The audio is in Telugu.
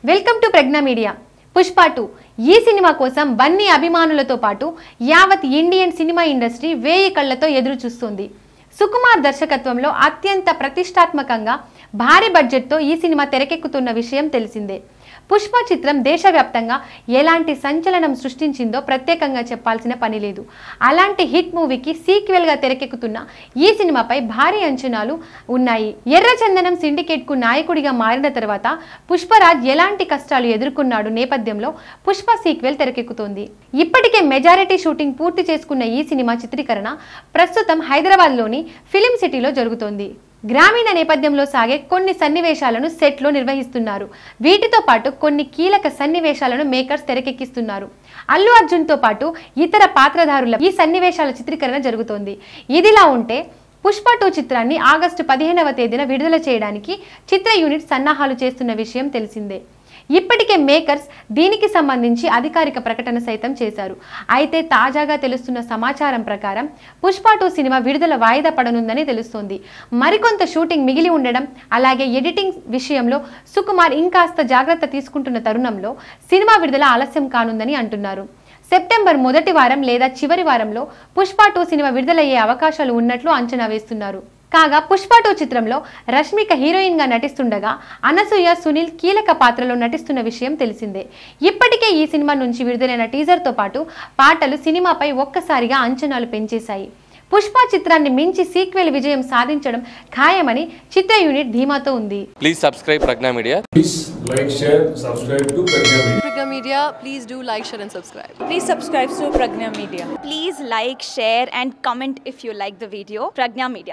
Welcome to Pragya Media. Pushpa 2 ఈ సినిమా కోసం బన్నీ అభిమానులతో పాటు యావత్ ఇండియన్ సినిమా ఇండస్ట్రీ వేయి కళ్ళతో ఎదురు చూస్తుంది. సుకుమార్ దర్శకత్వంలో అత్యంత ప్రతిష్టాత్మకంగా భారీ బడ్జెట్తో ఈ సినిమా తెరకెక్కుతున్న విషయం తెలిసిందే. పుష్ప చిత్రం దేశవ్యాప్తంగా ఎలాంటి సంచలనం సృష్టించిందో ప్రత్యేకంగా చెప్పాల్సిన పని లేదు. అలాంటి హిట్ మూవీకి సీక్వెల్గా తెరకెక్కుతున్న ఈ సినిమాపై భారీ అంచనాలు ఉన్నాయి. ఎర్రచందనం సిండికేట్కు నాయకుడిగా మారిన తర్వాత పుష్పరాజ్ ఎలాంటి కష్టాలు ఎదుర్కొన్నాడు నేపథ్యంలో పుష్ప సీక్వెల్ తెరకెక్కుతోంది. ఇప్పటికే మెజారిటీ షూటింగ్ పూర్తి చేసుకున్న ఈ సినిమా చిత్రీకరణ ప్రస్తుతం హైదరాబాద్లోని ఫిలిం సిటీలో జరుగుతోంది. గ్రామీణ నేపథ్యంలో సాగే కొన్ని సన్నివేశాలను సెట్లో నిర్వహిస్తున్నారు. వీటితో పాటు కొన్ని కీలక సన్నివేశాలను మేకర్స్ తెరకెక్కిస్తున్నారు. అల్లు అర్జున్తో పాటు ఇతర పాత్రధారుల ఈ సన్నివేశాల చిత్రీకరణ జరుగుతోంది. ఇదిలా ఉంటే పుష్ప 2 చిత్రాన్ని ఆగస్టు 15వ తేదీన విడుదల చేయడానికి చిత్ర యూనిట్ సన్నాహాలు చేస్తున్న విషయం తెలిసిందే. ఇప్పటికే మేకర్స్ దీనికి సంబంధించి అధికారిక ప్రకటన సైతం చేశారు. అయితే తాజాగా తెలుస్తున్న సమాచారం ప్రకారం పుష్ప 2 సినిమా విడుదల వాయిదా పడనుందని తెలుస్తోంది. మరికొంత షూటింగ్ మిగిలి ఉండడం, అలాగే ఎడిటింగ్ విషయంలో సుకుమార్ ఇంకాస్త జాగ్రత్త తీసుకుంటున్న తరుణంలో సినిమా విడుదల ఆలస్యం కానుందని అంటున్నారు. సెప్టెంబర్ మొదటి వారం లేదా చివరి వారంలో పుష్ప 2 సినిమా విడుదలయ్యే అవకాశాలు ఉన్నట్లు అంచనా వేస్తున్నారు. కాగా పుష్ప 2 చిత్రంలో రష్మిక హీరోయిన్ గా నటిస్తుండగా అనసూయ, సునీల్ కీలక పాత్రలో నటిస్తున్న విషయం తెలిసిందే. ఇప్పటికే ఈ సినిమా నుంచి విడుదలైన టీజర్ తో పాటు పాటలు సినిమాపై ఒక్కసారిగా అంచనాలు పెంచేశాయి. పుష్ప చిత్రాన్ని మించి సీక్వెల్ విజయం సాధించడం ఖాయమని చిత్ర యూనిట్ ధీమాతో ఉంది. Please subscribe Pragya Media. Please like, share, subscribe to Pragna Media. Pragna Media, please do like, share and subscribe. Please subscribe to Pragna Media. Please like, share and comment if you like the video. Pragna Media.